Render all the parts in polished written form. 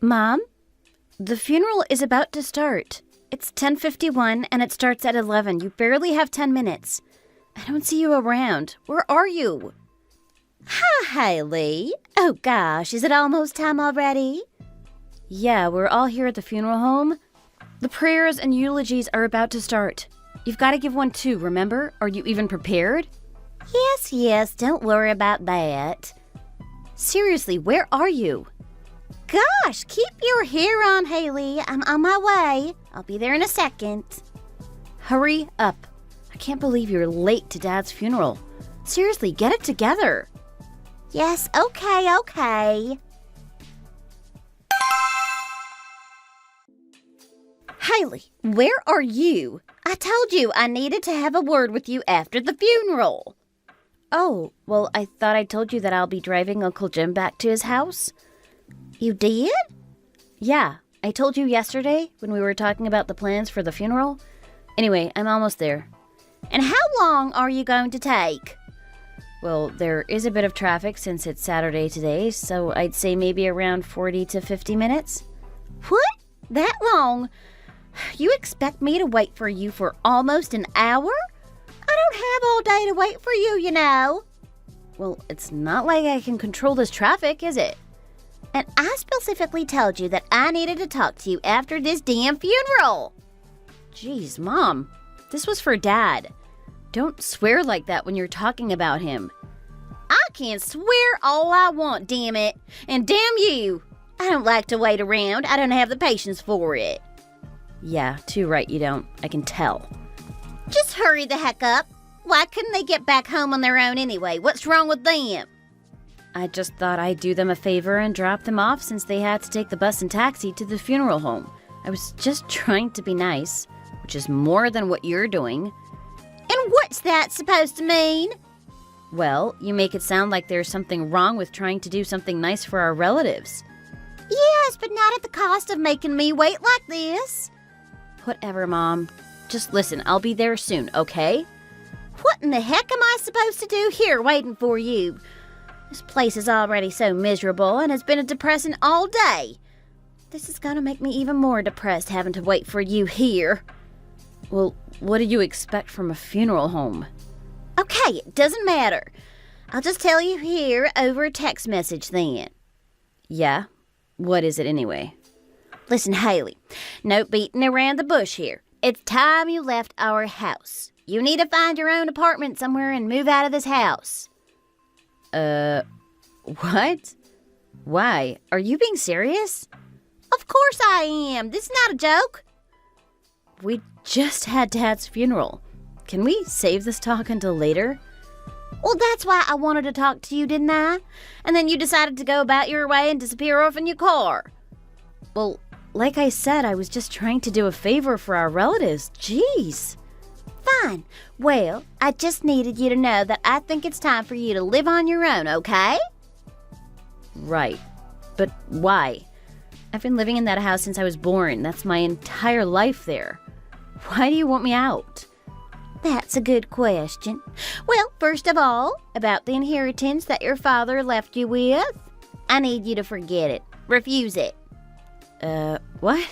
Mom, the funeral is about to start. It's 10:51 and it starts at 11. You barely have 10 minutes. I don't see you around. Where are you? Hi, Haley. Oh gosh, is it almost time already? Yeah, we're all here at the funeral home. The prayers and eulogies are about to start. You've got to give one too, remember? Are you even prepared? Yes, don't worry about that. Seriously, where are you? Gosh, keep your hair on, Haley. I'm on my way. I'll be there in a second. Hurry up. I can't believe you're late to Dad's funeral. Seriously, get it together. Yes, okay. Haley, where are you? I told you I needed to have a word with you after the funeral. Oh, well, I thought I told you that I'll be driving Uncle Jim back to his house. You did? Yeah, I told you yesterday when we were talking about the plans for the funeral. Anyway, I'm almost there. And how long are you going to take? Well, there is a bit of traffic since it's Saturday today, so I'd say maybe around 40 to 50 minutes. What? That long? You expect me to wait for you for almost an hour? I don't have all day to wait for you, you know. Well, it's not like I can control this traffic, is it? And I specifically told you that I needed to talk to you after this damn funeral. Jeez, Mom, this was for Dad. Don't swear like that when you're talking about him. I can swear all I want, damn it. And damn you. I don't like to wait around. I don't have the patience for it. Yeah, too right you don't. I can tell. Just hurry the heck up. Why couldn't they get back home on their own anyway? What's wrong with them? I just thought I'd do them a favor and drop them off since they had to take the bus and taxi to the funeral home. I was just trying to be nice, which is more than what you're doing. And what's that supposed to mean? Well, you make it sound like there's something wrong with trying to do something nice for our relatives. Yes, but not at the cost of making me wait like this. Whatever, Mom. Just listen, I'll be there soon, okay? What in the heck am I supposed to do here waiting for you? This place is already so miserable and has been a depressing all day. This is gonna make me even more depressed having to wait for you here. Well, what do you expect from a funeral home? Okay, it doesn't matter. I'll just tell you here over a text message then. Yeah? What is it anyway? Listen, Haley, no beating around the bush here. It's time you left our house. You need to find your own apartment somewhere and move out of this house. What? Why? Are you being serious? Of course I am. This is not a joke. We just had Dad's funeral. Can we save this talk until later? Well, that's why I wanted to talk to you, didn't I? And then you decided to go about your way and disappear off in your car. Well, like I said, I was just trying to do a favor for our relatives. Jeez. Fine. Well, I just needed you to know that I think it's time for you to live on your own, okay? Right. But why? I've been living in that house since I was born. That's my entire life there. Why do you want me out? That's a good question. Well, first of all, about the inheritance that your father left you with, I need you to forget it. Refuse it. What?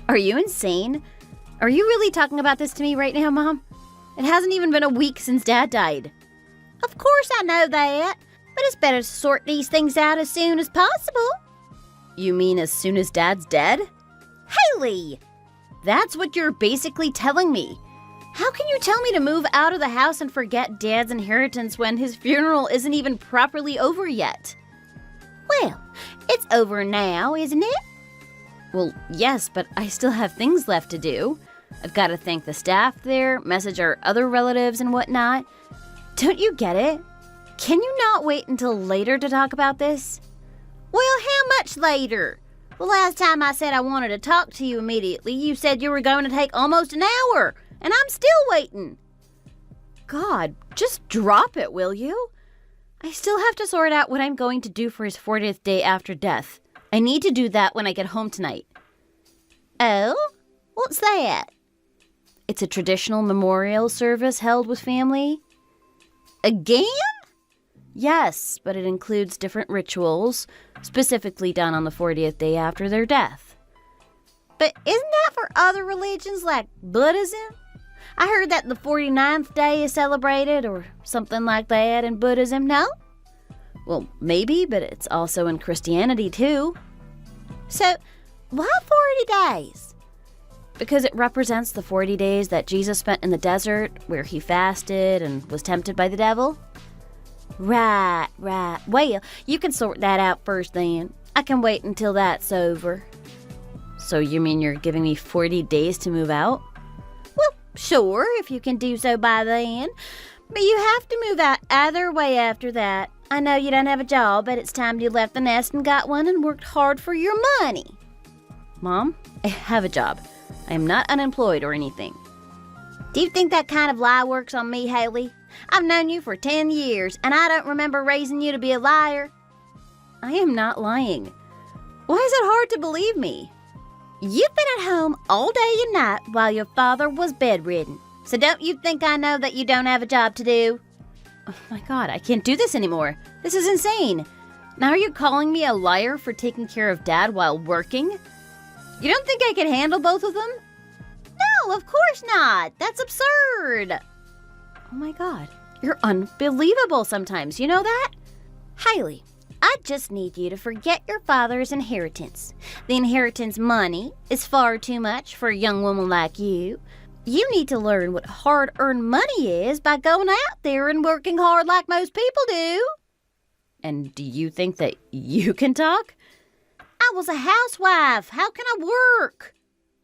Are you insane? Are you really talking about this to me right now, Mom? It hasn't even been a week since Dad died. Of course I know that, but it's better to sort these things out as soon as possible. You mean as soon as Dad's dead? Haley! That's what you're basically telling me. How can you tell me to move out of the house and forget Dad's inheritance when his funeral isn't even properly over yet? Well, it's over now, isn't it? Well, yes, but I still have things left to do. I've got to thank the staff there, message our other relatives and whatnot. Don't you get it? Can you not wait until later to talk about this? Well, how much later? The last time I said I wanted to talk to you immediately, you said you were going to take almost an hour, and I'm still waiting. God, just drop it, will you? I still have to sort out what I'm going to do for his 40th day after death. I need to do that when I get home tonight. Oh? What's that? It's a traditional memorial service held with family. Again? Yes, but it includes different rituals. specifically done on the 40th day after their death. But isn't that for other religions like Buddhism? I heard that the 49th day is celebrated or something like that in Buddhism, no? Well, maybe, but it's also in Christianity too. So, why 40 days? Because it represents the 40 days that Jesus spent in the desert where he fasted and was tempted by the devil. Right. Well, you can sort that out first then. I can wait until that's over. So you mean you're giving me 40 days to move out? Well, sure, if you can do so by then. But you have to move out either way after that. I know you don't have a job, but it's time you left the nest and got one and worked hard for your money. Mom, I have a job. I am not unemployed or anything. Do you think that kind of lie works on me, Haley? I've known you for 10 years, and I don't remember raising you to be a liar. I am not lying. Why is it hard to believe me? You've been at home all day and night while your father was bedridden. So don't you think I know that you don't have a job to do? Oh my God, I can't do this anymore. This is insane. Now are you calling me a liar for taking care of Dad while working? You don't think I can handle both of them? No, of course not. That's absurd. Oh my God, you're unbelievable sometimes. You know that? Haley, I just need you to forget your father's inheritance. The inheritance money is far too much for a young woman like you. You need to learn what hard-earned money is by going out there and working hard like most people do. And do you think that you can talk? I was a housewife. How can I work?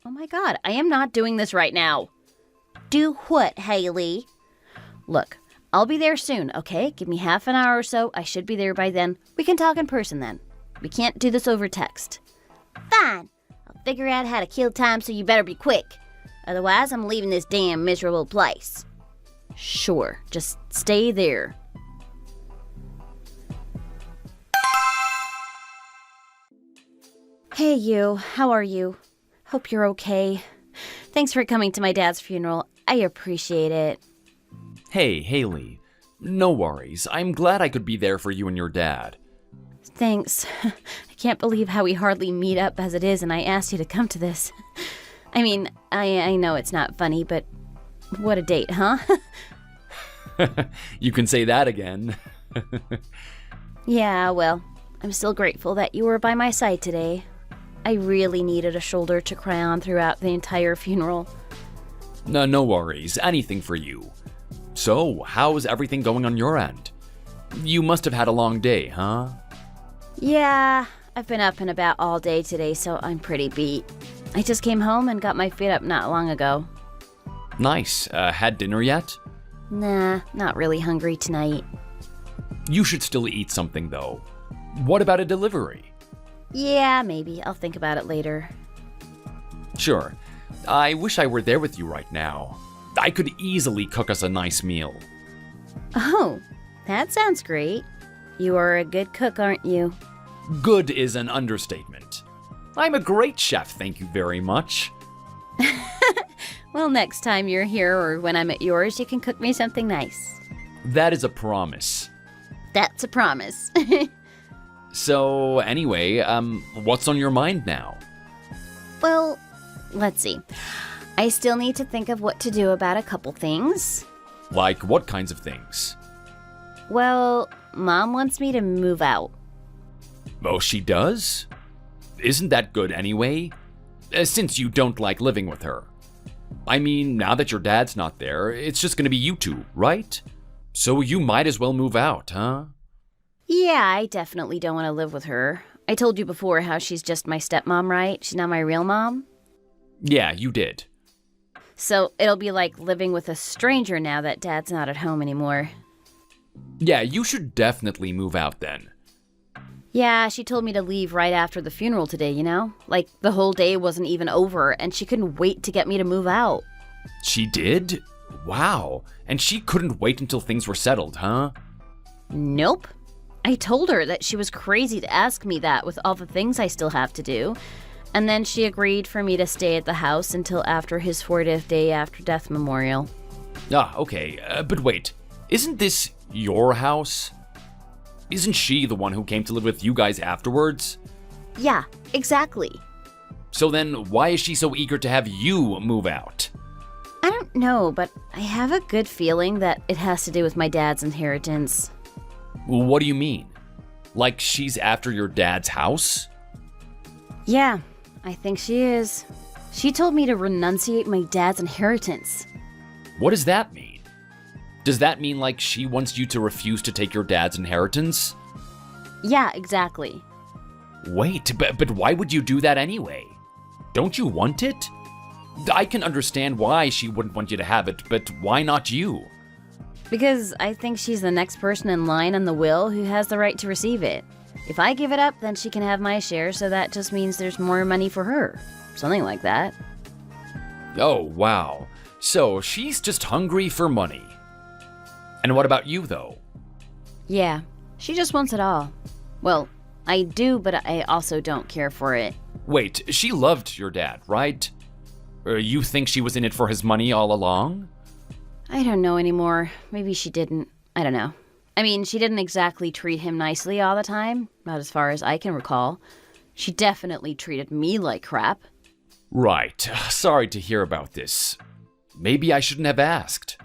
Oh my God, I am not doing this right now. Do what, Haley? Look, I'll be there soon, okay? Give me half an hour or so. I should be there by then. We can talk in person then. We can't do this over text. Fine. I'll figure out how to kill time, so you better be quick. Otherwise, I'm leaving this damn miserable place. Sure, just stay there. Hey you, how are you? Hope you're okay. Thanks for coming to my dad's funeral. I appreciate it. Hey, Haley. No worries. I'm glad I could be there for you and your dad. Thanks. I can't believe how we hardly meet up as it is, and I asked you to come to this. I mean, I know it's not funny, but what a date, huh? You can say that again. Yeah, well, I'm still grateful that you were by my side today. I really needed a shoulder to cry on throughout the entire funeral. No worries. Anything for you. So, how's everything going on your end? You must have had a long day, huh? Yeah, I've been up and about all day today, so I'm pretty beat. I just came home and got my feet up not long ago. Nice. Had dinner yet? Nah, not really hungry tonight. You should still eat something, though. What about a delivery? Yeah, maybe. I'll think about it later. Sure. I wish I were there with you right now. I could easily cook us a nice meal. Oh, that sounds great. You are a good cook, aren't you? Good is an understatement. I'm a great chef, thank you very much. Well, next time you're here or when I'm at yours, you can cook me something nice. That is a promise. That's a promise. So, anyway, what's on your mind now? Well, let's see. I still need to think of what to do about a couple things. Like what kinds of things? Well, Mom wants me to move out. Oh, she does? Isn't that good anyway? Since you don't like living with her. I mean, now that your dad's not there, it's just gonna be you two, right? So you might as well move out, huh? Yeah, I definitely don't want to live with her. I told you before how she's just my stepmom, right? She's not my real mom. Yeah, you did. So it'll be like living with a stranger now that Dad's not at home anymore. Yeah, you should definitely move out then. Yeah, she told me to leave right after the funeral today, you know? Like, the whole day wasn't even over, and she couldn't wait to get me to move out. She did? Wow. And she couldn't wait until things were settled, huh? Nope. I told her that she was crazy to ask me that with all the things I still have to do. And then she agreed for me to stay at the house until after his 40th day after death memorial. Ah, okay. But wait. Isn't this your house? Isn't she the one who came to live with you guys afterwards? Yeah, exactly. So then, why is she so eager to have you move out? I don't know, but I have a good feeling that it has to do with my dad's inheritance. What do you mean? Like she's after your dad's house? Yeah, I think she is. She told me to renunciate my dad's inheritance. What does that mean? Does that mean like she wants you to refuse to take your dad's inheritance? Yeah, exactly. Wait, but why would you do that anyway? Don't you want it? I can understand why she wouldn't want you to have it, but why not you? Because I think she's the next person in line on the will who has the right to receive it. If I give it up, then she can have my share, so that just means there's more money for her. Something like that. Oh, wow. So she's just hungry for money. And what about you, though? Yeah, she just wants it all. Well, I do, but I also don't care for it. Wait, she loved your dad, right? You think she was in it for his money all along? I don't know anymore. Maybe she didn't. I don't know. I mean, she didn't exactly treat him nicely all the time, not as far as I can recall. She definitely treated me like crap. Right. Sorry to hear about this. Maybe I shouldn't have asked.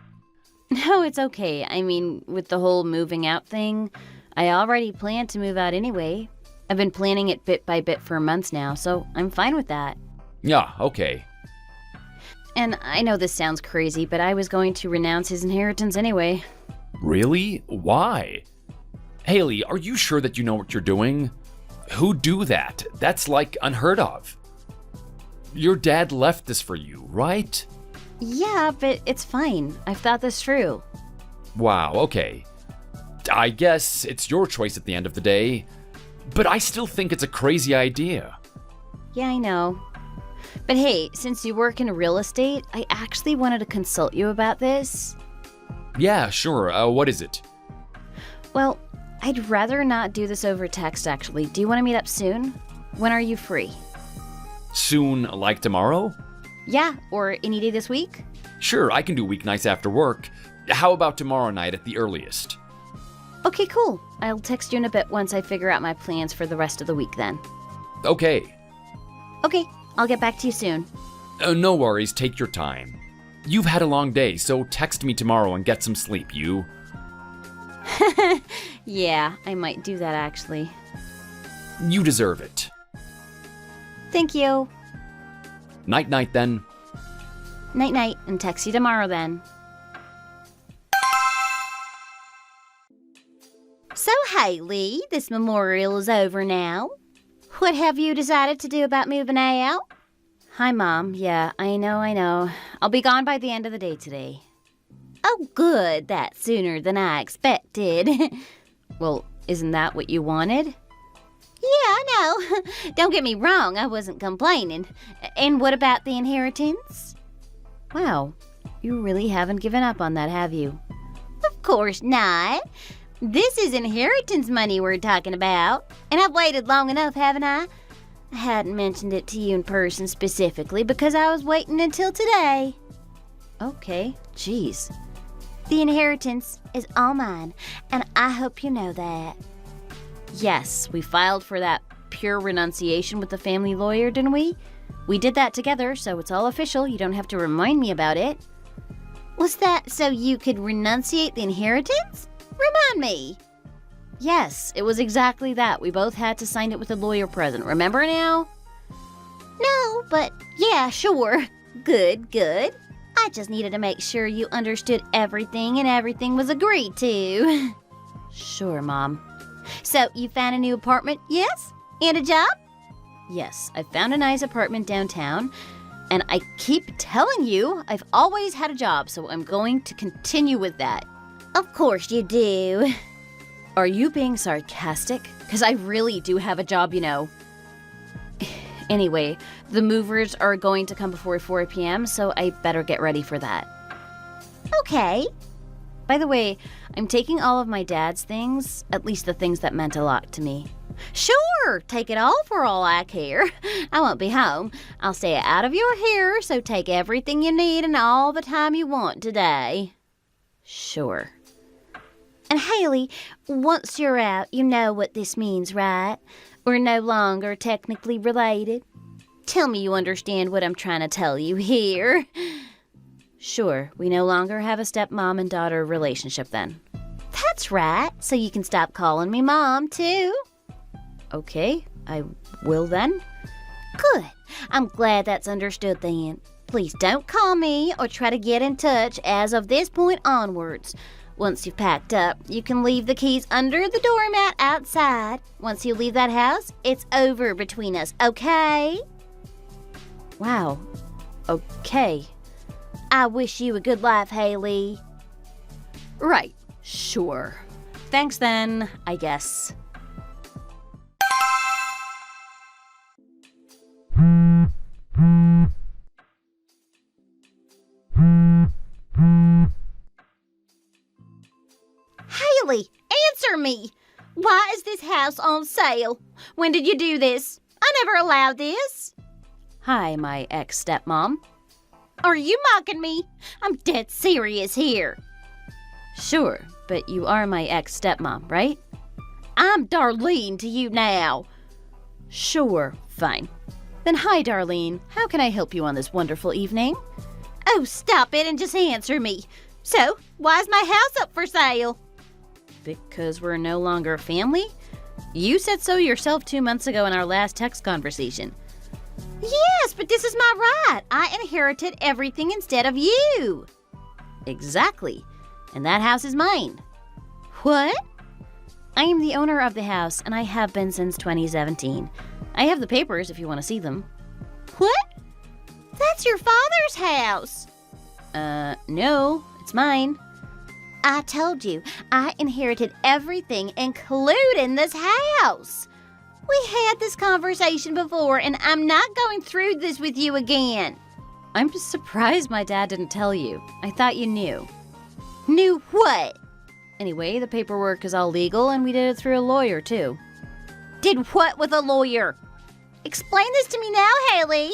No, it's okay. I mean, with the whole moving out thing, I already planned to move out anyway. I've been planning it bit by bit for months now, so I'm fine with that. Yeah, okay. And I know this sounds crazy, but I was going to renounce his inheritance anyway. Really? Why? Haley, are you sure that you know what you're doing? Who'd do that? That's like unheard of. Your dad left this for you, right? Yeah, but it's fine. I've thought this through. Wow, okay. I guess it's your choice at the end of the day, but I still think it's a crazy idea. Yeah, I know. But hey, since you work in real estate, I actually wanted to consult you about this. Yeah, sure. What is it? Well, I'd rather not do this over text, actually. Do you want to meet up soon? When are you free? Soon, like tomorrow? Yeah, or any day this week? Sure, I can do weeknights after work. How about tomorrow night at the earliest? Okay, cool. I'll text you in a bit once I figure out my plans for the rest of the week then. Okay. Okay, I'll get back to you soon. No worries, take your time. You've had a long day, so text me tomorrow and get some sleep, you. Yeah, I might do that actually. You deserve it. Thank you. Night-night then. Night-night, and text you tomorrow then. So, Haley, this memorial is over now. What have you decided to do about moving out? Hi, Mom. Yeah, I know. I'll be gone by the end of the day today. Oh, good. That's sooner than I expected. Well, isn't that what you wanted? Yeah, I know. Don't get me wrong, I wasn't complaining. And what about the inheritance? Wow, you really haven't given up on that, have you? Of course not. This is inheritance money we're talking about. And I've waited long enough, haven't I? I hadn't mentioned it to you in person specifically because I was waiting until today. Okay, jeez. The inheritance is all mine, and I hope you know that. Yes, we filed for that pure renunciation with the family lawyer, didn't we? We did that together, so it's all official. You don't have to remind me about it. Was that so you could renunciate the inheritance? Remind me. Yes, it was exactly that. We both had to sign it with a lawyer present. Remember now? No, but yeah, sure. Good. I just needed to make sure you understood everything and everything was agreed to. Sure, Mom. So, you found a new apartment, yes? And a job? Yes, I found a nice apartment downtown, and I keep telling you I've always had a job, so I'm going to continue with that. Of course you do. Are you being sarcastic? Because I really do have a job, you know. Anyway, the movers are going to come before 4 p.m., so I better get ready for that. Okay. By the way, I'm taking all of my dad's things, at least the things that meant a lot to me. Sure, take it all for all I care. I won't be home. I'll stay out of your hair, so take everything you need and all the time you want today. Sure. And Haley, once you're out, you know what this means, right? We're no longer technically related. Tell me you understand what I'm trying to tell you here. Sure, we no longer have a stepmom and daughter relationship then. That's right, so you can stop calling me Mom, too. Okay, I will then. Good. I'm glad that's understood then. Please don't call me or try to get in touch as of this point onwards. Once you've packed up, you can leave the keys under the doormat outside. Once you leave that house, it's over between us, okay? Wow. Okay. I wish you a good life, Haley. Right. Sure. Thanks then, I guess. Haley, answer me. Why is this house on sale? When did you do this? I never allowed this. Hi, my ex-stepmom. Are you mocking me? I'm dead serious here. Sure, but you are my ex-stepmom, right? I'm Darlene to you now. Sure, fine. Then hi, Darlene. How can I help you on this wonderful evening? Oh, stop it and just answer me. So, why is my house up for sale? Because we're no longer family? You said so yourself 2 months ago in our last text conversation. Yes, but this is my right. I inherited everything instead of you. Exactly. And that house is mine. What? I am the owner of the house, and I have been since 2017. I have the papers if you want to see them. What? That's your father's house. No, it's mine. I told you, I inherited everything, including this house. We had this conversation before, and I'm not going through this with you again. I'm just surprised my dad didn't tell you. I thought you knew. Knew what? Anyway, the paperwork is all legal, and we did it through a lawyer, too. Did what with a lawyer? Explain this to me now, Haley.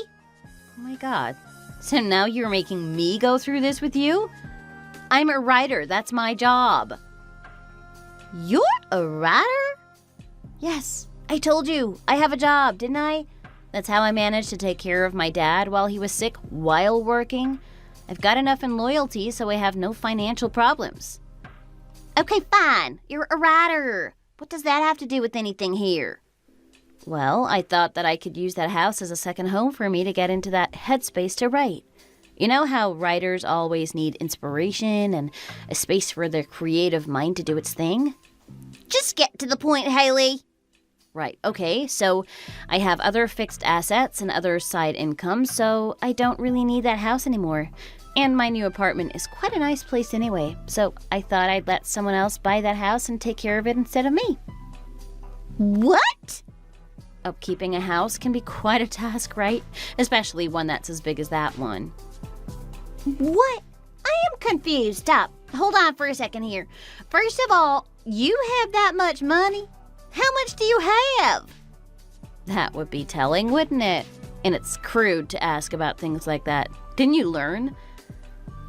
Oh my God. So now you're making me go through this with you? I'm a writer. That's my job. You're a writer? Yes, I told you. I have a job, didn't I? That's how I managed to take care of my dad while he was sick while working. I've got enough in loyalty, so I have no financial problems. Okay, fine. You're a writer. What does that have to do with anything here? Well, I thought that I could use that house as a second home for me to get into that headspace to write. You know how writers always need inspiration and a space for their creative mind to do its thing? Just get to the point, Haley. Right, okay, so I have other fixed assets and other side incomes, so I don't really need that house anymore. And my new apartment is quite a nice place anyway, so I thought I'd let someone else buy that house and take care of it instead of me. What? Upkeeping a house can be quite a task, right? Especially one that's as big as that one. What? I am confused. Stop. Hold on for a second here. First of all, you have that much money? How much do you have? That would be telling, wouldn't it? And it's crude to ask about things like that. Didn't you learn?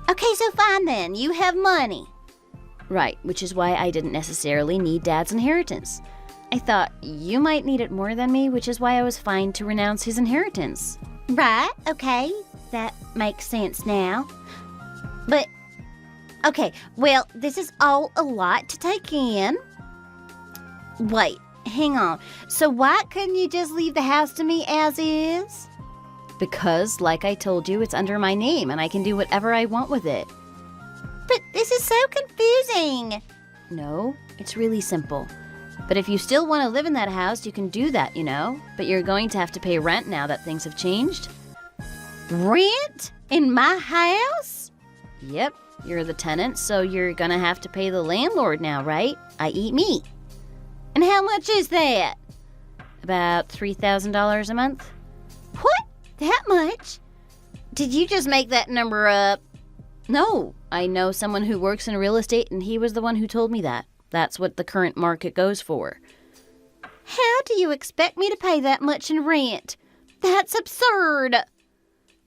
Okay, so fine then. You have money. Right, which is why I didn't necessarily need Dad's inheritance. I thought you might need it more than me, which is why I was fine to renounce his inheritance. Right, okay. That makes sense now. But, okay, well, this is all a lot to take in. Wait, hang on. So why couldn't you just leave the house to me as is? Because, like I told you, it's under my name and I can do whatever I want with it. But this is so confusing. No, it's really simple. But if you still want to live in that house, you can do that, you know? But you're going to have to pay rent now that things have changed. Rent? In my house? Yep, you're the tenant, so you're gonna have to pay the landlord now, right? I.e. me. And how much is that? About $3,000 a month. What? That much? Did you just make that number up? No, I know someone who works in real estate, and he was the one who told me that. That's what the current market goes for. How do you expect me to pay that much in rent? That's absurd.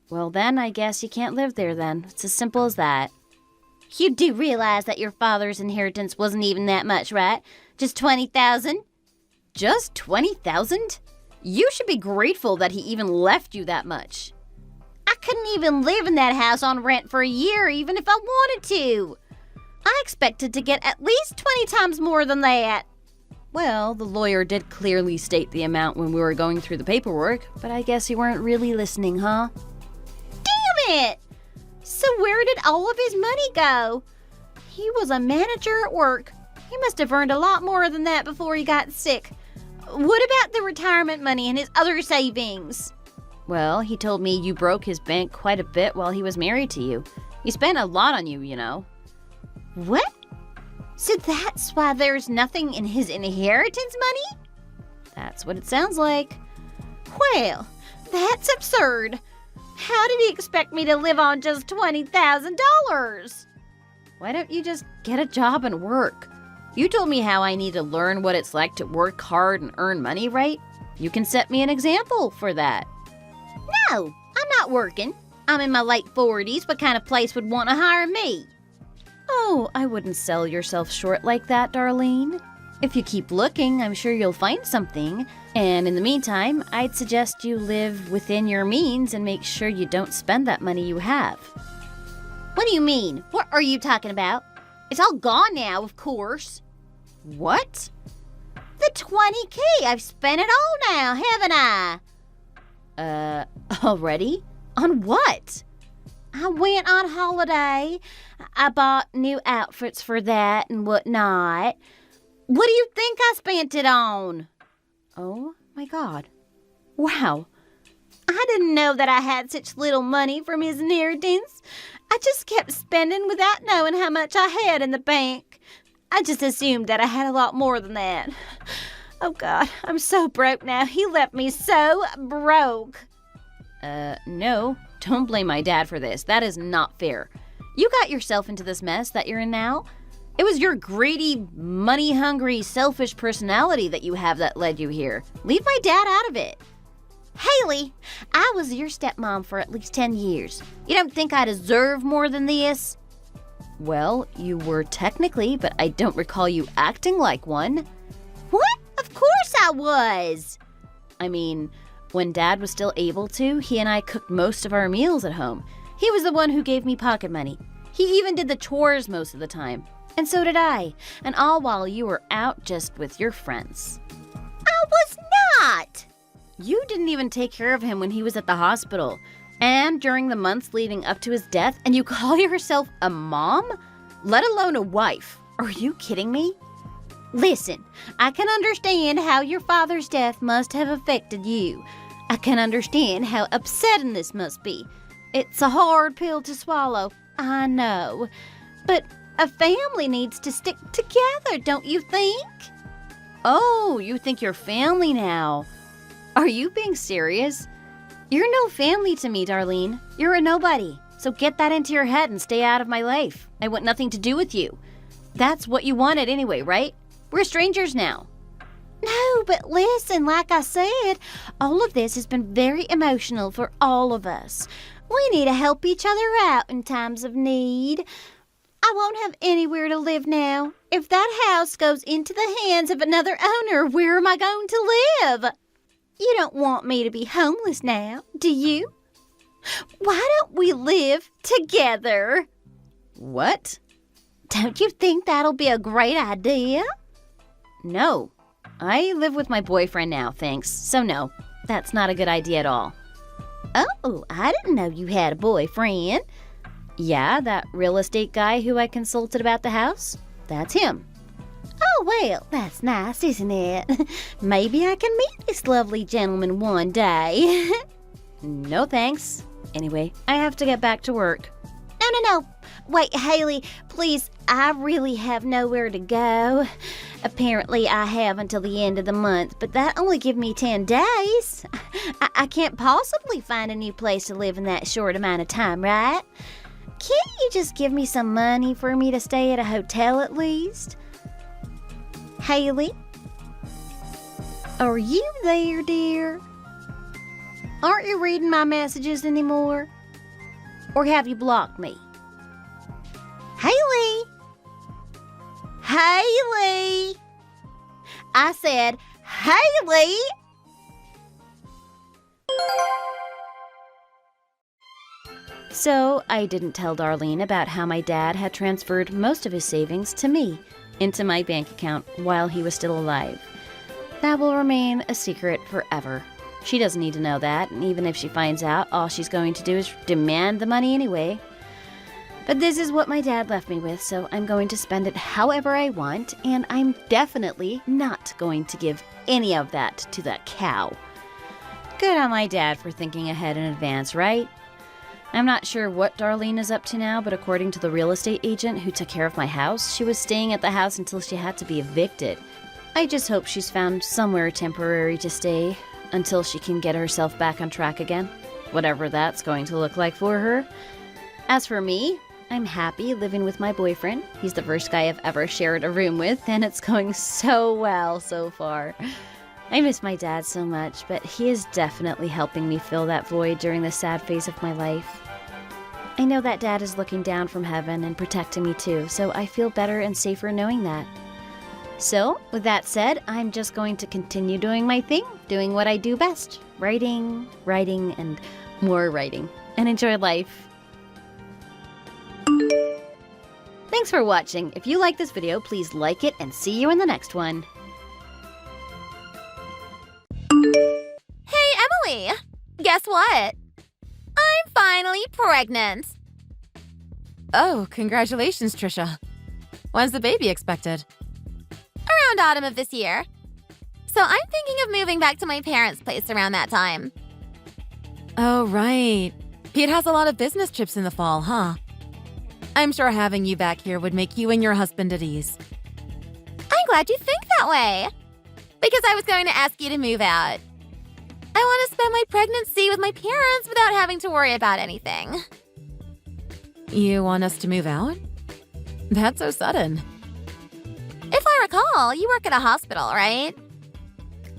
Well, then I guess you can't live there then. It's as simple as that. You do realize that your father's inheritance wasn't even that much, right? Just $20,000? Just $20,000? You should be grateful that he even left you that much. I couldn't even live in that house on rent for a year, even if I wanted to. I expected to get at least 20 times more than that. Well, the lawyer did clearly state the amount when we were going through the paperwork, but I guess you weren't really listening, huh? Damn it! So where did all of his money go? He was a manager at work. He must have earned a lot more than that before he got sick. What about the retirement money and his other savings? Well, he told me you broke his bank quite a bit while he was married to you. He spent a lot on you, you know. What? So that's why there's nothing in his inheritance money? That's what it sounds like. Well, that's absurd. How did he expect me to live on just $20,000? Why don't you just get a job and work? You told me how I need to learn what it's like to work hard and earn money, right? You can set me an example for that. No, I'm not working. I'm in my late 40s. What kind of place would want to hire me? Oh, I wouldn't sell yourself short like that, Darlene. If you keep looking, I'm sure you'll find something. And in the meantime, I'd suggest you live within your means and make sure you don't spend that money you have. What do you mean? What are you talking about? It's all gone now, of course. What? The 20K. I've spent it all now, haven't I? Already? On what? I went on holiday. I bought new outfits for that and whatnot. What do you think I spent it on? Oh my God. Wow. I didn't know that I had such little money from his inheritance. I just kept spending without knowing how much I had in the bank. I just assumed that I had a lot more than that. Oh God, I'm so broke now. He left me so broke. No. Don't blame my dad for this. That is not fair. You got yourself into this mess that you're in now. It was your greedy, money-hungry, selfish personality that you have that led you here. Leave my dad out of it. Haley, I was your stepmom for at least 10 years. You don't think I deserve more than this? Well, you were technically, but I don't recall you acting like one. What? Of course I was. I mean, when Dad was still able to, he and I cooked most of our meals at home. He was the one who gave me pocket money. He even did the chores most of the time. And so did I. And all while you were out just with your friends. I was not. You didn't even take care of him when he was at the hospital. And during the months leading up to his death, and you call yourself a mom? Let alone a wife. Are you kidding me? Listen, I can understand how your father's death must have affected you. I can understand how upsetting this must be. It's a hard pill to swallow, I know. But a family needs to stick together, don't you think? Oh, you think you're family now. Are you being serious? You're no family to me, Darlene. You're a nobody. So get that into your head and stay out of my life. I want nothing to do with you. That's what you wanted anyway, right? We're strangers now. No, but listen, like I said, all of this has been very emotional for all of us. We need to help each other out in times of need. I won't have anywhere to live now. If that house goes into the hands of another owner, where am I going to live? You don't want me to be homeless now, do you? Why don't we live together? What? Don't you think that'll be a great idea? No. I live with my boyfriend now, thanks. So no, that's not a good idea at all. Oh, I didn't know you had a boyfriend. Yeah, that real estate guy who I consulted about the house. That's him. Oh, well, that's nice, isn't it? Maybe I can meet this lovely gentleman one day. No thanks. Anyway, I have to get back to work. No. Wait, Haley, please, I really have nowhere to go. Apparently, I have until the end of the month, but that only give me 10 days. I can't possibly find a new place to live in that short amount of time, right? Can't you just give me some money for me to stay at a hotel at least? Haley? Are you there, dear? Aren't you reading my messages anymore? Or have you blocked me? Haley? Haley! I said, Haley! So I didn't tell Darlene about how my dad had transferred most of his savings to me into my bank account while he was still alive. That will remain a secret forever. She doesn't need to know that, and even if she finds out, all she's going to do is demand the money anyway. But this is what my dad left me with, so I'm going to spend it however I want, and I'm definitely not going to give any of that to that cow. Good on my dad for thinking ahead in advance, right? I'm not sure what Darlene is up to now, but according to the real estate agent who took care of my house, she was staying at the house until she had to be evicted. I just hope she's found somewhere temporary to stay until she can get herself back on track again, whatever that's going to look like for her. As for me, I'm happy living with my boyfriend. He's the first guy I've ever shared a room with, and it's going so well so far. I miss my dad so much, but he is definitely helping me fill that void during the sad phase of my life. I know that dad is looking down from heaven and protecting me too, so I feel better and safer knowing that. So, with that said, I'm just going to continue doing my thing, doing what I do best. Writing, and more writing. And enjoy life. Thanks for watching. If you like this video, please like it and see you in the next one. Hey, Emily! Guess what? I'm finally pregnant! Oh, congratulations, Trisha. When's the baby expected? Around autumn of this year. So I'm thinking of moving back to my parents' place around that time. Oh, right. Pete has a lot of business trips in the fall, huh? I'm sure having you back here would make you and your husband at ease. I'm glad you think that way. Because I was going to ask you to move out. I want to spend my pregnancy with my parents without having to worry about anything. You want us to move out? That's so sudden. If I recall, you work at a hospital, right?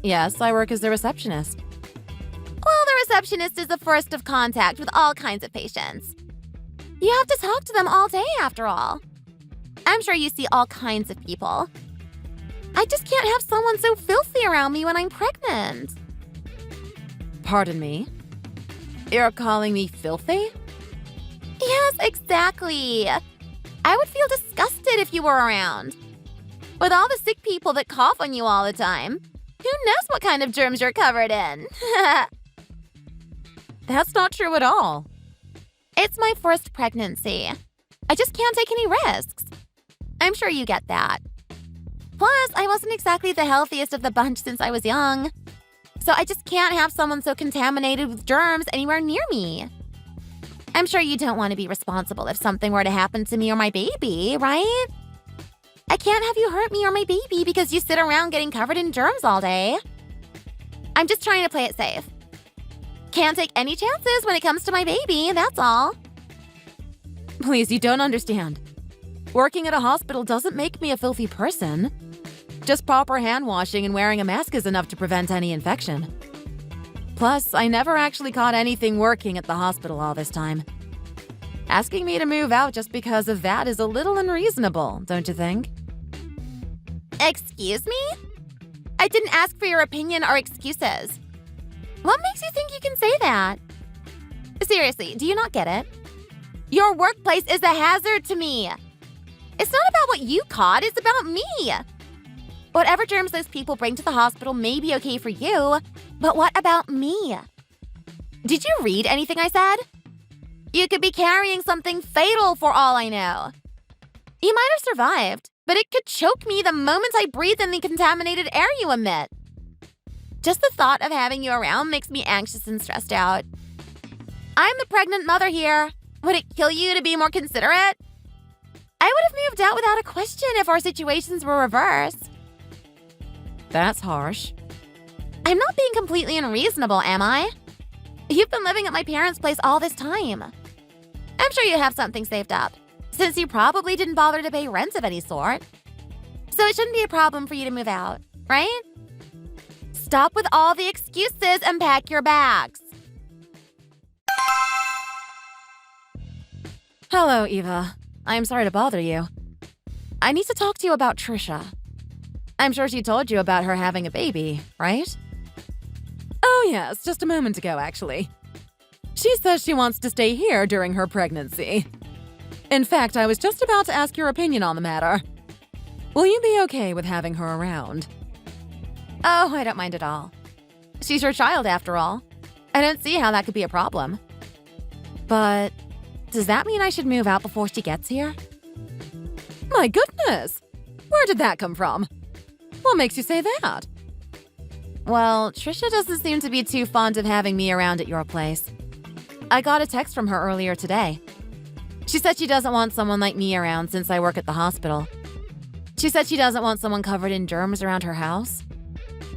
Yes, I work as the receptionist. Well, the receptionist is the first of contact with all kinds of patients. You have to talk to them all day, after all. I'm sure you see all kinds of people. I just can't have someone so filthy around me when I'm pregnant. Pardon me? You're calling me filthy? Yes, exactly. I would feel disgusted if you were around. With all the sick people that cough on you all the time, who knows what kind of germs you're covered in? That's not true at all. It's my first pregnancy. I just can't take any risks. I'm sure you get that. Plus, I wasn't exactly the healthiest of the bunch since I was young. So I just can't have someone so contaminated with germs anywhere near me. I'm sure you don't want to be responsible if something were to happen to me or my baby, right? I can't have you hurt me or my baby because you sit around getting covered in germs all day. I'm just trying to play it safe. Can't take any chances when it comes to my baby, that's all. Please, you don't understand. Working at a hospital doesn't make me a filthy person. Just proper hand washing and wearing a mask is enough to prevent any infection. Plus, I never actually caught anything working at the hospital all this time. Asking me to move out just because of that is a little unreasonable, don't you think? Excuse me? I didn't ask for your opinion or excuses. What makes you think you can say that? Seriously, do you not get it? Your workplace is a hazard to me. It's not about what you caught, it's about me. Whatever germs those people bring to the hospital may be okay for you, but what about me? Did you read anything I said? You could be carrying something fatal for all I know. You might have survived, but it could choke me the moment I breathe in the contaminated air you emit. Just the thought of having you around makes me anxious and stressed out. I'm the pregnant mother here. Would it kill you to be more considerate? I would have moved out without a question if our situations were reversed. That's harsh. I'm not being completely unreasonable, am I? You've been living at my parents' place all this time. I'm sure you have something saved up, since you probably didn't bother to pay rent of any sort. So it shouldn't be a problem for you to move out, right? Stop with all the excuses and pack your bags. Hello, Eva. I'm sorry to bother you. I need to talk to you about Trisha. I'm sure she told you about her having a baby, right? Oh yes, just a moment ago actually. She says she wants to stay here during her pregnancy. In fact, I was just about to ask your opinion on the matter. Will you be okay with having her around? Oh, I don't mind at all. She's your child after all. I don't see how that could be a problem. But does that mean I should move out before she gets here? My goodness! Where did that come from? What makes you say that? Well, Trisha doesn't seem to be too fond of having me around at your place. I got a text from her earlier today. She said she doesn't want someone like me around since I work at the hospital. She said she doesn't want someone covered in germs around her house.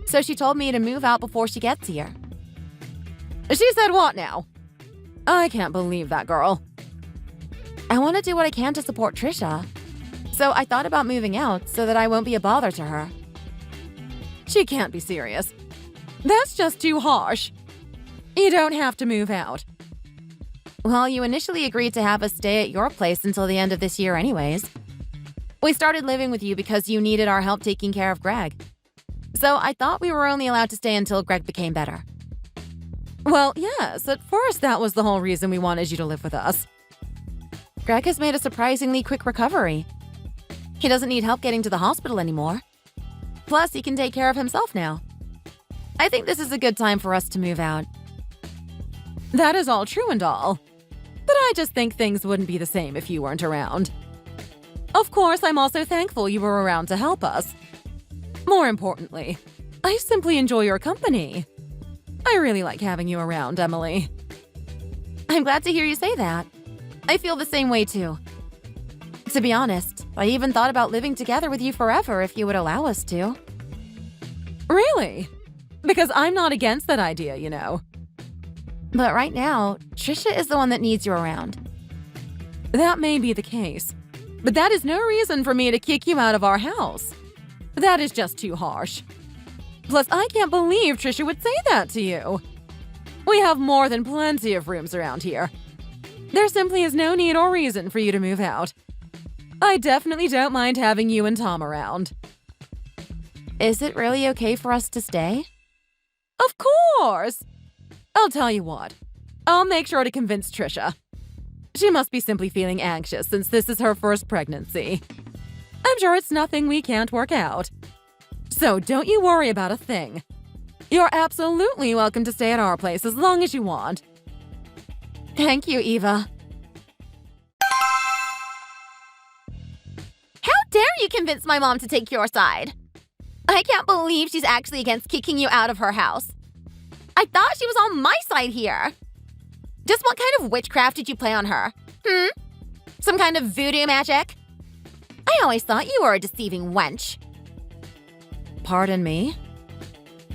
So she told me to move out before she gets here. She said what now? I can't believe that girl. I want to do what I can to support Trisha. So I thought about moving out so that I won't be a bother to her. She can't be serious. That's just too harsh. You don't have to move out. Well, you initially agreed to have us stay at your place until the end of this year anyways. We started living with you because you needed our help taking care of Greg. So I thought we were only allowed to stay until Greg became better. Well, yes, at first that was the whole reason we wanted you to live with us. Greg has made a surprisingly quick recovery. He doesn't need help getting to the hospital anymore. Plus, he can take care of himself now. I think this is a good time for us to move out. That is all true and all. But I just think things wouldn't be the same if you weren't around. Of course, I'm also thankful you were around to help us. More importantly, I simply enjoy your company. I really like having you around, Emily. I'm glad to hear you say that. I feel the same way too. To be honest, I even thought about living together with you forever if you would allow us to. Really? Because I'm not against that idea, you know. But right now, Trisha is the one that needs you around. That may be the case, but that is no reason for me to kick you out of our house. That is just too harsh. Plus, I can't believe Trisha would say that to you. We have more than plenty of rooms around here. There simply is no need or reason for you to move out. I definitely don't mind having you and Tom around. Is it really okay for us to stay? Of course! I'll tell you what. I'll make sure to convince Trisha. She must be simply feeling anxious since this is her first pregnancy. I'm sure it's nothing we can't work out. So don't you worry about a thing. You're absolutely welcome to stay at our place as long as you want. Thank you, Eva. How dare you convince my mom to take your side? I can't believe she's actually against kicking you out of her house. I thought she was on my side here. Just what kind of witchcraft did you play on her? Some kind of voodoo magic? I always thought you were a deceiving wench. Pardon me?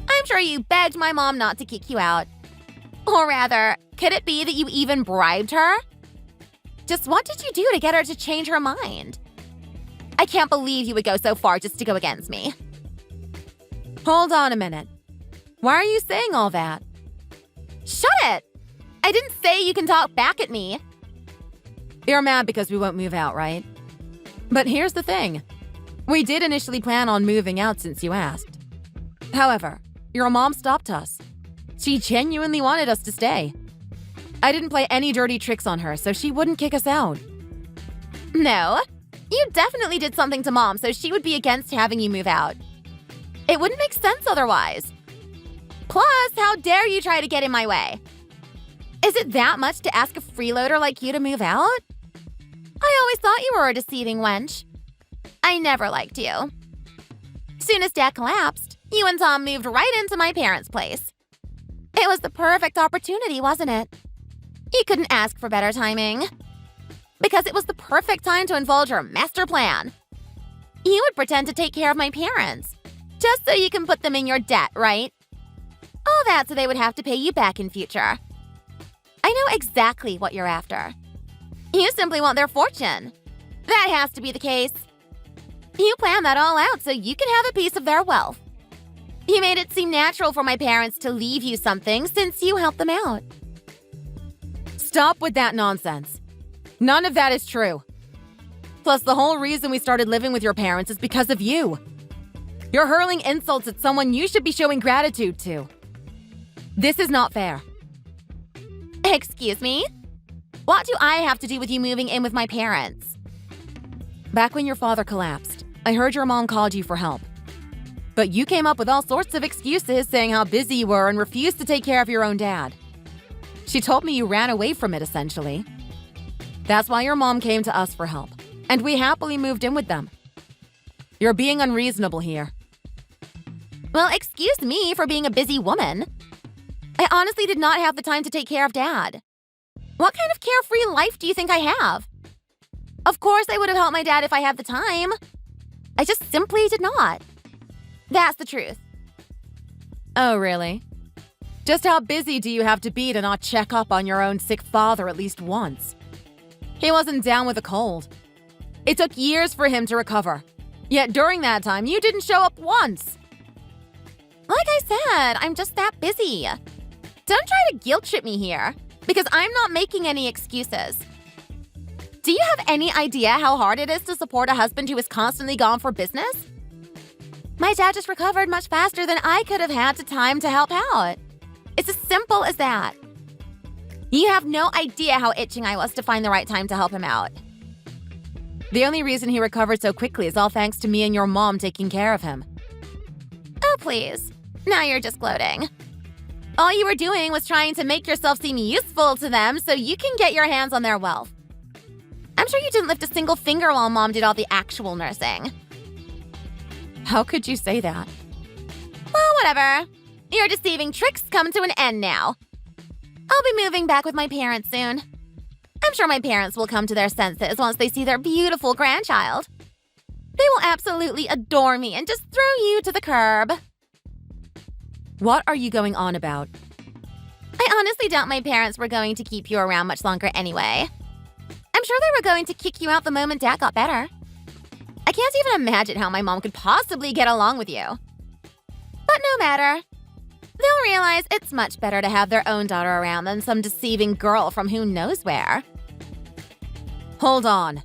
I'm sure you begged my mom not to kick you out. Or rather, could it be that you even bribed her? Just what did you do to get her to change her mind? I can't believe you would go so far just to go against me. Hold on a minute. Why are you saying all that? Shut it! I didn't say you can talk back at me. You're mad because we won't move out, right? But here's the thing. We did initially plan on moving out since you asked. However, your mom stopped us. She genuinely wanted us to stay. I didn't play any dirty tricks on her, so she wouldn't kick us out. No, you definitely did something to Mom, so she would be against having you move out. It wouldn't make sense otherwise. Plus, how dare you try to get in my way? Is it that much to ask a freeloader like you to move out? I always thought you were a deceiving wench. I never liked you. Soon as Dad collapsed, you and Tom moved right into my parents' place. It was the perfect opportunity, wasn't it? You couldn't ask for better timing. Because it was the perfect time to indulge your master plan. You would pretend to take care of my parents, just so you can put them in your debt, right? All that so they would have to pay you back in future. I know exactly what you're after. You simply want their fortune. That has to be the case. You planned that all out so you can have a piece of their wealth. You made it seem natural for my parents to leave you something since you helped them out. Stop with that nonsense. None of that is true. Plus, the whole reason we started living with your parents is because of you. You're hurling insults at someone you should be showing gratitude to. This is not fair. Excuse me? What do I have to do with you moving in with my parents? Back when your father collapsed, I heard your mom called you for help. But you came up with all sorts of excuses saying how busy you were and refused to take care of your own dad. She told me you ran away from it, essentially. That's why your mom came to us for help, and we happily moved in with them. You're being unreasonable here. Well, excuse me for being a busy woman. I honestly did not have the time to take care of Dad. What kind of carefree life do you think I have? Of course I would have helped my dad if I had the time. I just simply did not. That's the truth. Oh, really? Just how busy do you have to be to not check up on your own sick father at least once? He wasn't down with a cold. It took years for him to recover. Yet during that time, you didn't show up once. Like I said, I'm just that busy. Don't try to guilt trip me here, because I'm not making any excuses. Do you have any idea how hard it is to support a husband who is constantly gone for business? My dad just recovered much faster than I could have had the time to help out. It's as simple as that. You have no idea how itching I was to find the right time to help him out. The only reason he recovered so quickly is all thanks to me and your mom taking care of him. Oh, please. Now you're just gloating. All you were doing was trying to make yourself seem useful to them so you can get your hands on their wealth. I'm sure you didn't lift a single finger while Mom did all the actual nursing. How could you say that? Well, whatever. Your deceiving tricks come to an end now. I'll be moving back with my parents soon. I'm sure my parents will come to their senses once they see their beautiful grandchild. They will absolutely adore me and just throw you to the curb. What are you going on about? I honestly doubt my parents were going to keep you around much longer anyway. I'm sure they were going to kick you out the moment Dad got better. I can't even imagine how my mom could possibly get along with you. But no matter. They'll realize it's much better to have their own daughter around than some deceiving girl from who knows where. Hold on.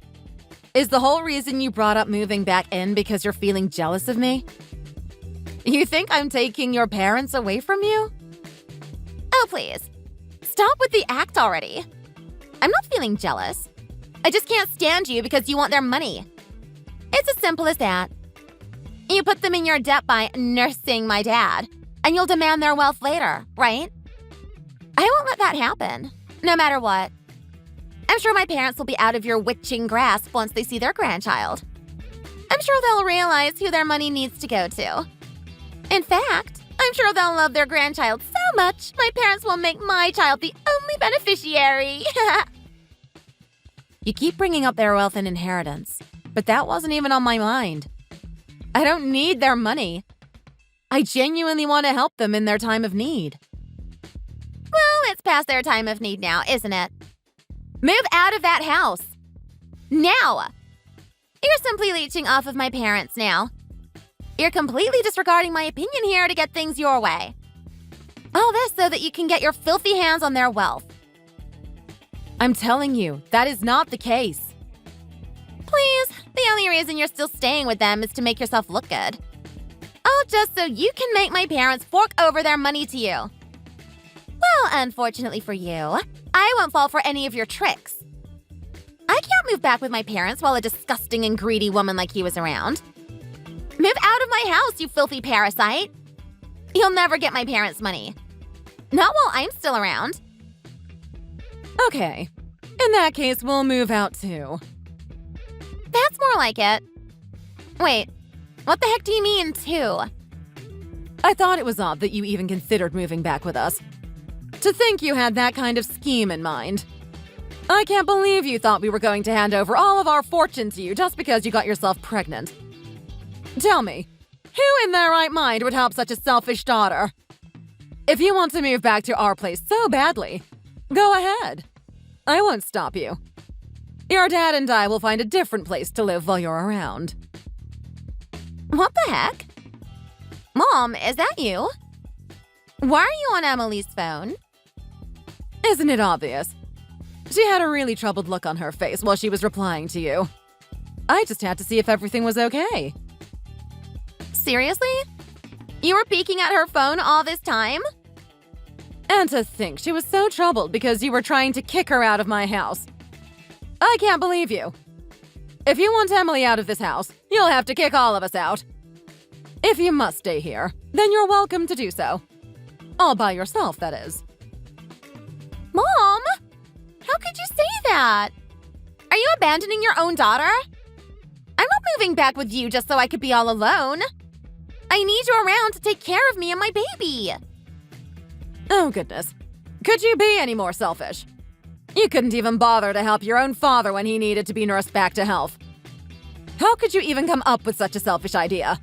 Is the whole reason you brought up moving back in because you're feeling jealous of me? You think I'm taking your parents away from you? Oh, please. Stop with the act already. I'm not feeling jealous. I just can't stand you because you want their money. It's as simple as that. You put them in your debt by nursing my dad, and you'll demand their wealth later, right? I won't let that happen, no matter what. I'm sure my parents will be out of your witching grasp once they see their grandchild. I'm sure they'll realize who their money needs to go to. In fact, I'm sure they'll love their grandchild so much, my parents will make my child the only beneficiary. You keep bringing up their wealth and inheritance, but that wasn't even on my mind. I don't need their money. I genuinely want to help them in their time of need. Well, it's past their time of need now, isn't it? Move out of that house. Now! You're simply leeching off of my parents now. You're completely disregarding my opinion here to get things your way. All this so that you can get your filthy hands on their wealth. I'm telling you, that is not the case. Please, the only reason you're still staying with them is to make yourself look good. All just so you can make my parents fork over their money to you. Well, unfortunately for you, I won't fall for any of your tricks. I can't move back with my parents while a disgusting and greedy woman like you is around. Move out of my house, you filthy parasite. You'll never get my parents' money. Not while I'm still around. Okay. In that case, we'll move out too. That's more like it. Wait, what the heck do you mean, too? I thought it was odd that you even considered moving back with us. To think you had that kind of scheme in mind. I can't believe you thought we were going to hand over all of our fortune to you just because you got yourself pregnant. Tell me, who in their right mind would help such a selfish daughter? If you want to move back to our place so badly, go ahead. I won't stop you. Your dad and I will find a different place to live while you're around. What the heck? Mom, is that you? Why are you on Emily's phone? Isn't it obvious? She had a really troubled look on her face while she was replying to you. I just had to see if everything was okay. Seriously? You were peeking at her phone all this time? And to think she was so troubled because you were trying to kick her out of my house. I can't believe you. If you want Emily out of this house, you'll have to kick all of us out. If you must stay here, then you're welcome to do so. All by yourself, that is. Mom! How could you say that? Are you abandoning your own daughter? I'm not moving back with you just so I could be all alone. I need you around to take care of me and my baby. Oh, goodness. Could you be any more selfish? You couldn't even bother to help your own father when he needed to be nursed back to health. How could you even come up with such a selfish idea?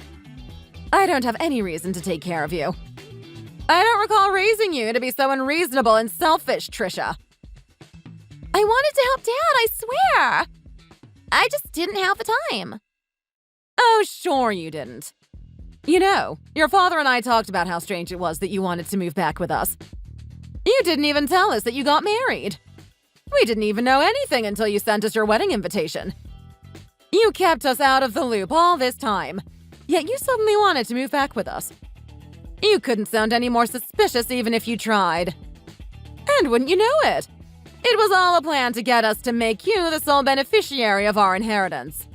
I don't have any reason to take care of you. I don't recall raising you to be so unreasonable and selfish, Trisha. I wanted to help Dad, I swear. I just didn't have the time. Oh, sure you didn't. You know, your father and I talked about how strange it was that you wanted to move back with us. You didn't even tell us that you got married. We didn't even know anything until you sent us your wedding invitation. You kept us out of the loop all this time, yet you suddenly wanted to move back with us. You couldn't sound any more suspicious even if you tried. And wouldn't you know it? It was all a plan to get us to make you the sole beneficiary of our inheritance.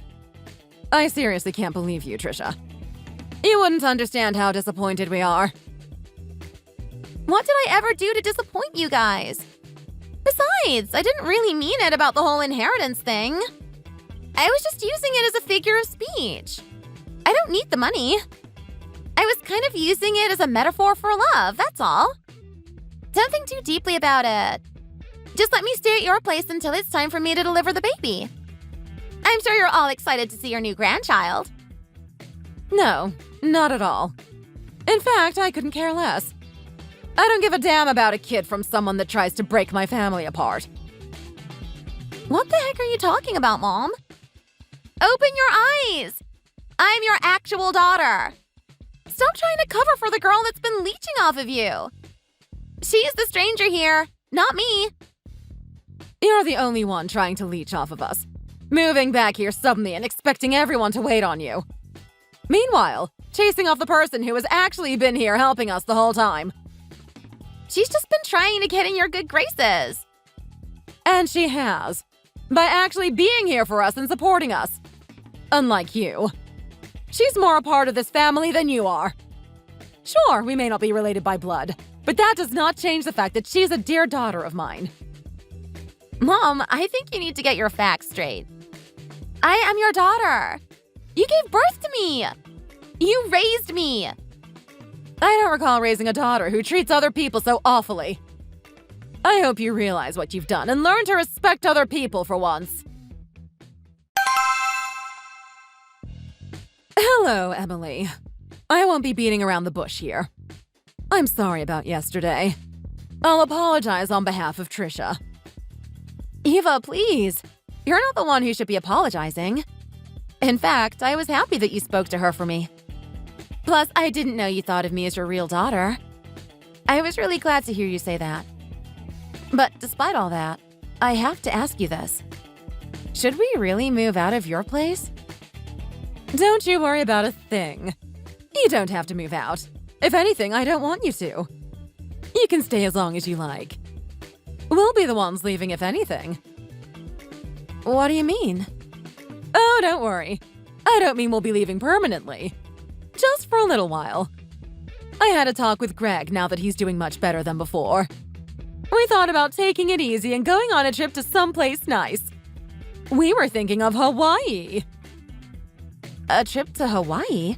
I seriously can't believe you, Trisha. You wouldn't understand how disappointed we are. What did I ever do to disappoint you guys? Besides, I didn't really mean it about the whole inheritance thing. I was just using it as a figure of speech. I don't need the money. I was kind of using it as a metaphor for love, that's all. Don't think too deeply about it. Just let me stay at your place until it's time for me to deliver the baby. I'm sure you're all excited to see your new grandchild. No, not at all. In fact, I couldn't care less. I don't give a damn about a kid from someone that tries to break my family apart. What the heck are you talking about, Mom? Open your eyes! I'm your actual daughter. Stop trying to cover for the girl that's been leeching off of you. She's the stranger here, not me. You're the only one trying to leech off of us. Moving back here suddenly and expecting everyone to wait on you. Meanwhile, chasing off the person who has actually been here helping us the whole time. She's just been trying to get in your good graces. And she has. By actually being here for us and supporting us. Unlike you. She's more a part of this family than you are. Sure, we may not be related by blood, but that does not change the fact that she's a dear daughter of mine. Mom, I think you need to get your facts straight. I am your daughter. You gave birth to me. You raised me. I don't recall raising a daughter who treats other people so awfully. I hope you realize what you've done and learn to respect other people for once. Hello, Emily. I won't be beating around the bush here. I'm sorry about yesterday. I'll apologize on behalf of Trisha. Eva, please. You're not the one who should be apologizing. In fact, I was happy that you spoke to her for me. Plus, I didn't know you thought of me as your real daughter. I was really glad to hear you say that. But despite all that, I have to ask you this. Should we really move out of your place? Don't you worry about a thing. You don't have to move out. If anything, I don't want you to. You can stay as long as you like. We'll be the ones leaving if anything. What do you mean? Oh, don't worry. I don't mean we'll be leaving permanently. Just for a little while. I had a talk with Greg now that he's doing much better than before. We thought about taking it easy and going on a trip to someplace nice. We were thinking of Hawaii. A trip to Hawaii?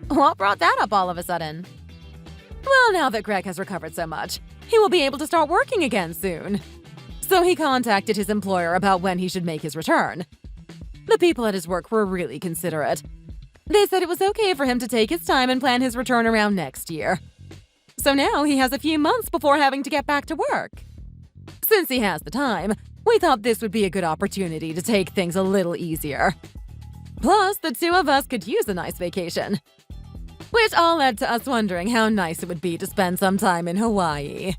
What brought that up all of a sudden? Well, now that Greg has recovered so much, he will be able to start working again soon. So he contacted his employer about when he should make his return. The people at his work were really considerate. They said it was okay for him to take his time and plan his return around next year. So now he has a few months before having to get back to work. Since he has the time, we thought this would be a good opportunity to take things a little easier. Plus, the two of us could use a nice vacation. Which all led to us wondering how nice it would be to spend some time in Hawaii.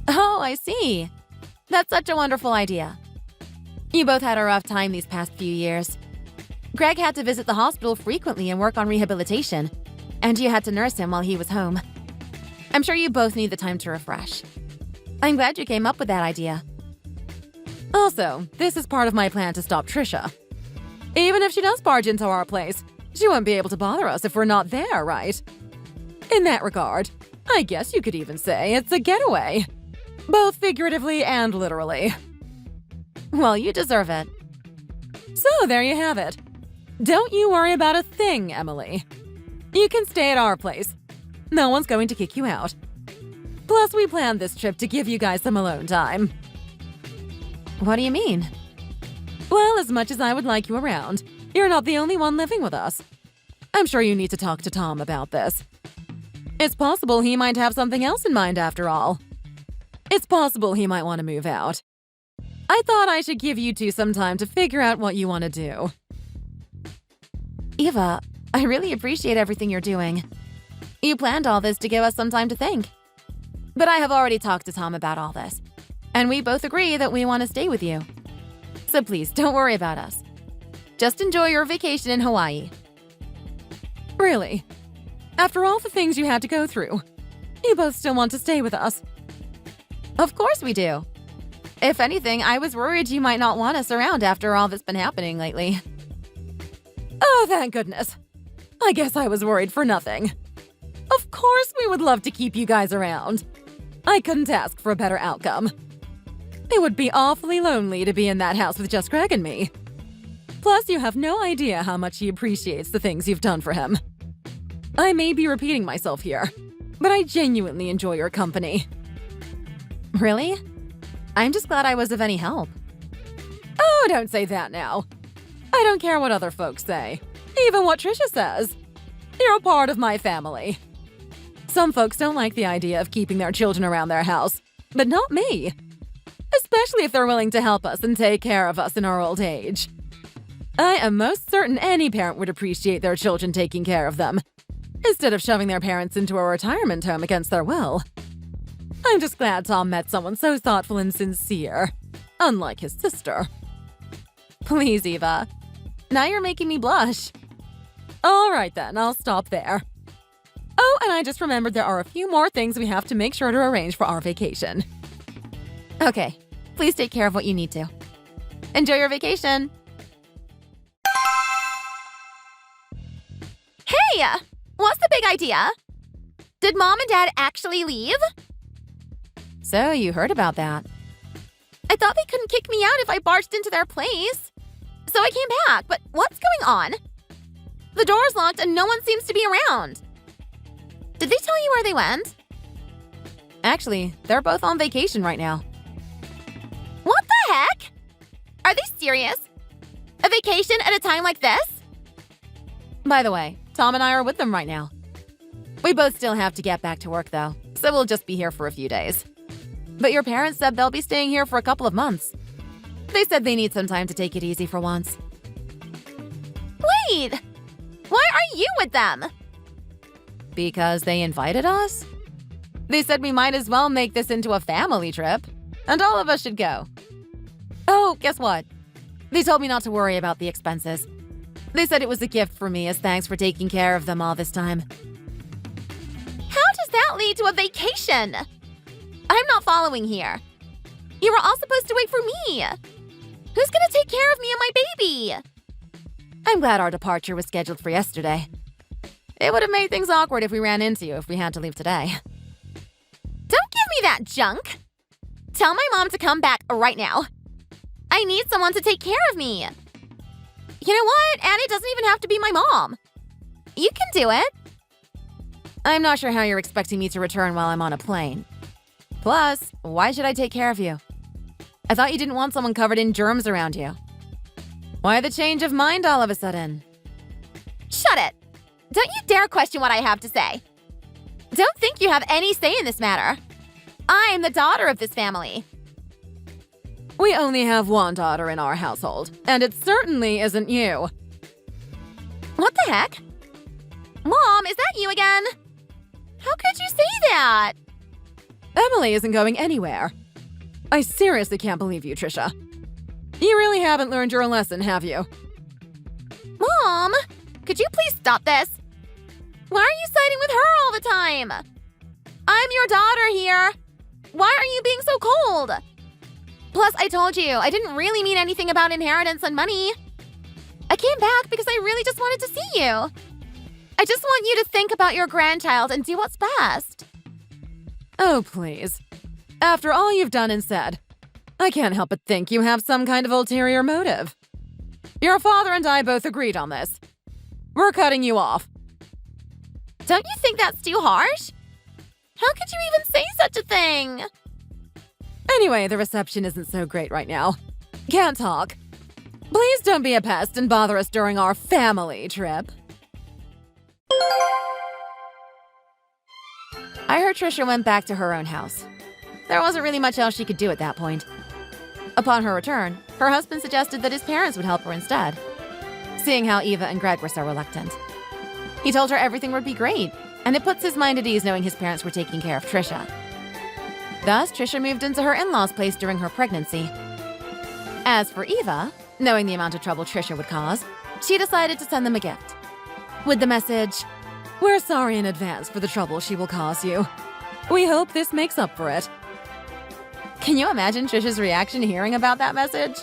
Oh, I see. That's such a wonderful idea. You both had a rough time these past few years. Greg had to visit the hospital frequently and work on rehabilitation, and you had to nurse him while he was home. I'm sure you both need the time to refresh. I'm glad you came up with that idea. Also, this is part of my plan to stop Trisha. Even if she does barge into our place, she won't be able to bother us if we're not there, right? In that regard, I guess you could even say it's a getaway. Both figuratively and literally. Well, you deserve it. So there you have it. Don't you worry about a thing, Emily. You can stay at our place. No one's going to kick you out. Plus, we planned this trip to give you guys some alone time. What do you mean? Well, as much as I would like you around, you're not the only one living with us. I'm sure you need to talk to Tom about this. It's possible he might have something else in mind after all. It's possible he might want to move out. I thought I should give you two some time to figure out what you want to do. Eva, I really appreciate everything you're doing. You planned all this to give us some time to think. But I have already talked to Tom about all this, and we both agree that we want to stay with you. So please, don't worry about us. Just enjoy your vacation in Hawaii. Really? After all the things you had to go through, you both still want to stay with us? Of course we do. If anything, I was worried you might not want us around after all that's been happening lately. Oh, thank goodness. I guess I was worried for nothing. Of course we would love to keep you guys around. I couldn't ask for a better outcome. It would be awfully lonely to be in that house with just Greg and me. Plus, you have no idea how much he appreciates the things you've done for him. I may be repeating myself here, but I genuinely enjoy your company. Really? I'm just glad I was of any help. Oh, don't say that now. I don't care what other folks say, even what Trisha says. You're a part of my family. Some folks don't like the idea of keeping their children around their house, but not me. Especially if they're willing to help us and take care of us in our old age. I am most certain any parent would appreciate their children taking care of them, instead of shoving their parents into a retirement home against their will. I'm just glad Tom met someone so thoughtful and sincere, unlike his sister. Please, Eva. Now you're making me blush. All right then, I'll stop there. Oh, and I just remembered there are a few more things we have to make sure to arrange for our vacation. Okay, please take care of what you need to. Enjoy your vacation. Hey! What's the big idea? Did Mom and Dad actually leave? So, you heard about that. I thought they couldn't kick me out if I barged into their place. So I came back, but what's going on? The door's locked and no one seems to be around. Did they tell you where they went? Actually, they're both on vacation right now. What the heck? Are they serious? A vacation at a time like this? By the way, Tom and I are with them right now. We both still have to get back to work though, so we'll just be here for a few days. But your parents said they'll be staying here for a couple of months. They said they need some time to take it easy for once. Wait! Why are you with them? Because they invited us? They said we might as well make this into a family trip, and all of us should go. Oh, guess what? They told me not to worry about the expenses. They said it was a gift for me as thanks for taking care of them all this time. How does that lead to a vacation? I'm not following here. You were all supposed to wait for me. Who's gonna take care of me and my baby? I'm glad our departure was scheduled for yesterday. It would have made things awkward if we ran into you if we had to leave today. Don't give me that junk. Tell my mom to come back right now. I need someone to take care of me. You know what? Annie doesn't even have to be my mom. You can do it. I'm not sure how you're expecting me to return while I'm on a plane. Plus, why should I take care of you? I thought you didn't want someone covered in germs around you. Why the change of mind all of a sudden? Shut it. Don't you dare question what I have to say. Don't think you have any say in this matter. I'm the daughter of this family. We only have one daughter in our household, and it certainly isn't you. What the heck? Mom, is that you again? How could you say that? Emily isn't going anywhere. I seriously can't believe you, Trisha. You really haven't learned your lesson, have you? Mom, could you please stop this? Why are you siding with her all the time? I'm your daughter here. Why are you being so cold? Plus, I told you, I didn't really mean anything about inheritance and money. I came back because I really just wanted to see you. I just want you to think about your grandchild and do what's best. Oh, please. After all you've done and said, I can't help but think you have some kind of ulterior motive. Your father and I both agreed on this. We're cutting you off. Don't you think that's too harsh? How could you even say such a thing? Anyway, the reception isn't so great right now. Can't talk. Please don't be a pest and bother us during our family trip. I heard Trisha went back to her own house. There wasn't really much else she could do at that point. Upon her return, her husband suggested that his parents would help her instead, seeing how Eva and Greg were so reluctant. He told her everything would be great, and it puts his mind at ease knowing his parents were taking care of Trisha. Thus, Trisha moved into her in-laws' place during her pregnancy. As for Eva, knowing the amount of trouble Trisha would cause, she decided to send them a gift. With the message, "We're sorry in advance for the trouble she will cause you. We hope this makes up for it." Can you imagine Trisha's reaction hearing about that message?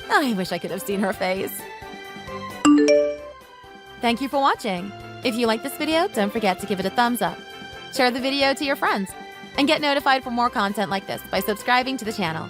I wish I could have seen her face. Thank you for watching. If you like this video, don't forget to give it a thumbs up. Share the video to your friends, and get notified for more content like this by subscribing to the channel.